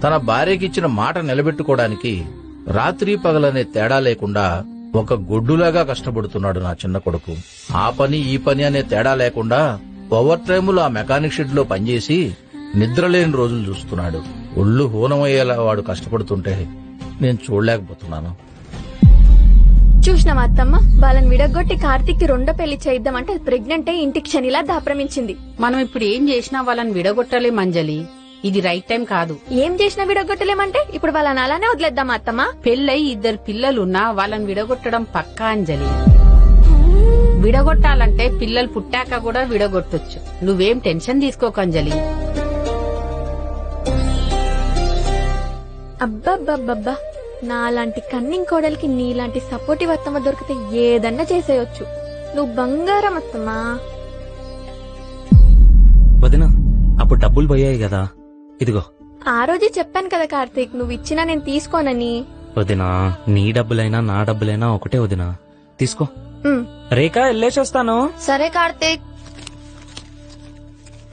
తన భార్యకిచ్చిన మాట నిలబెట్టుకోవడానికి రాత్రి పగలనే తేడా లేకుండా ఒక గొడ్డులాగా కష్టపడుతున్నాడు నా చిన్న కొడుకు. ఆ పని ఈ పని అనే తేడా లేకుండా ఓవర్ టైములు ఆ మెకానిక్ షెడ్ లో పనిచేసి నిద్రలేని రోజులు చూస్తున్నాడు. ఒళ్ళు హూనమయ్యేలా వాడు కష్టపడుతుంటే నేను చూడలేకపోతున్నాను. చూసినావా అత్తమ్మ, వాళ్ళని విడగొట్టి కార్తీక్ కి రెండో పెళ్లి చేద్దామంటే ప్రెగ్నెంట్ అయి ఇంటికి శనిలా దాప్రమించింది. మనం ఇప్పుడు ఏం చేసినా వాళ్ళని విడగొట్టలేం అంజలి. ఇది రైట్ టైం కాదు. ఏం చేసినా విడగొట్టలేమంటే ఇప్పుడు వాళ్ళని అలానే వదిలేద్దామా అత్తమ్మ? పెళ్ళై 2 పిల్లలున్నా వాళ్ళని విడగొట్టడం పక్కా అంజలి. విడగొట్టాలంటే పిల్లలు పుట్టాక కూడా విడగొట్టొచ్చు. నువ్వేం టెన్షన్ తీసుకోకు అంజలి. అబ్బబ్బబ్బబ్బా, నాలాంటి కన్నింగ్ కోడలికి నీలాంటి సపోర్టివ్ అత్తమ్మ దొరికితే ఏదన్నా చేసేయొచ్చు. నువ్వు బంగారం అత్తమ్మా. వదినా, అప్పుడు డబ్బులు పోయాయి కదా, ఇదిగో. ఆ రోజే చెప్పాను కదా కార్తీక్, నువ్వు ఇచ్చినా నేను తీసుకోనని. వదినా, నీ డబ్బులైనా నా డబ్బులైనా ఒకటే వదినా, తీసుకో. రేఖ, వెళ్ళేసొస్తాను. సరే కార్తీక్.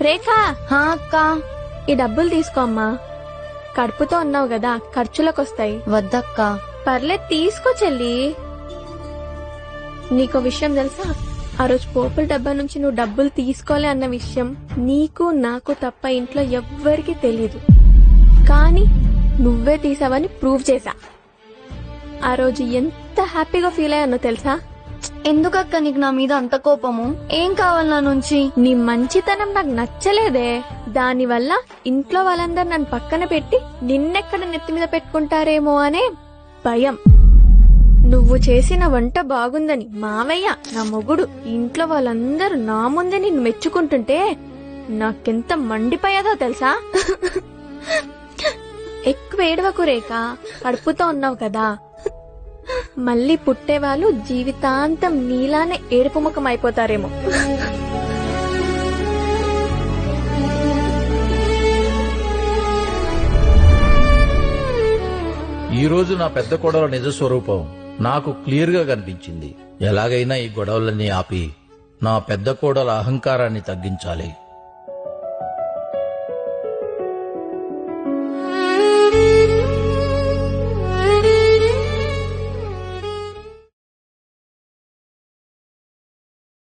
రేఖా, హా అక్క. ఈ డబ్బులు తీసుకో అమ్మా. కడుపుతో ఉన్నావు కదా, ఖర్చులకొస్తాయి. వద్దక్క. పర్లేదు తీసుకో చెల్లి. నీకో విషయం తెలుసా, ఆ రోజు పోపుల డబ్బా నుంచి నువ్వు డబ్బులు తీసుకోలే అన్న విషయం నీకు నాకు తప్ప ఇంట్లో ఎవ్వరికీ తెలీదు. కానీ నువ్వే తీసావని ప్రూవ్ చేశా. ఆ రోజు ఎంత హ్యాపీగా ఫీల్ అయ్యానో తెలుసా? ఎందుకక్క నీకు నా మీద అంత కోపము? ఏం కావాలి నా నుంచి? నీ మంచితనం నాకు నచ్చలేదే. దానివల్ల ఇంట్లో వాళ్ళందరూ నన్ను పక్కన పెట్టి నిన్నెక్కడ నెత్తి మీద పెట్టుకుంటారేమో అనే భయం. నువ్వు చేసిన వంట బాగుందని మావయ్య, నా మొగుడు, ఇంట్లో వాళ్ళందరూ నా ముందే నిన్ను మెచ్చుకుంటుంటే నాకెంత మండిపోయేదో తెలుసా? ఎక్కువ ఏడవకు రేఖ, కడుపుతో ఉన్నావు కదా. మళ్ళీ పుట్టేవాళ్ళు జీవితాంతం నీలానే ఏడుపు ముఖం అయిపోతారేమో. ఈ రోజు నా పెద్ద కోడల నిజ స్వరూపం నాకు క్లియర్ గా కనిపించింది. ఎలాగైనా ఈ గొడవలన్నీ ఆపి నా పెద్ద కోడల అహంకారాన్ని తగ్గించాలి.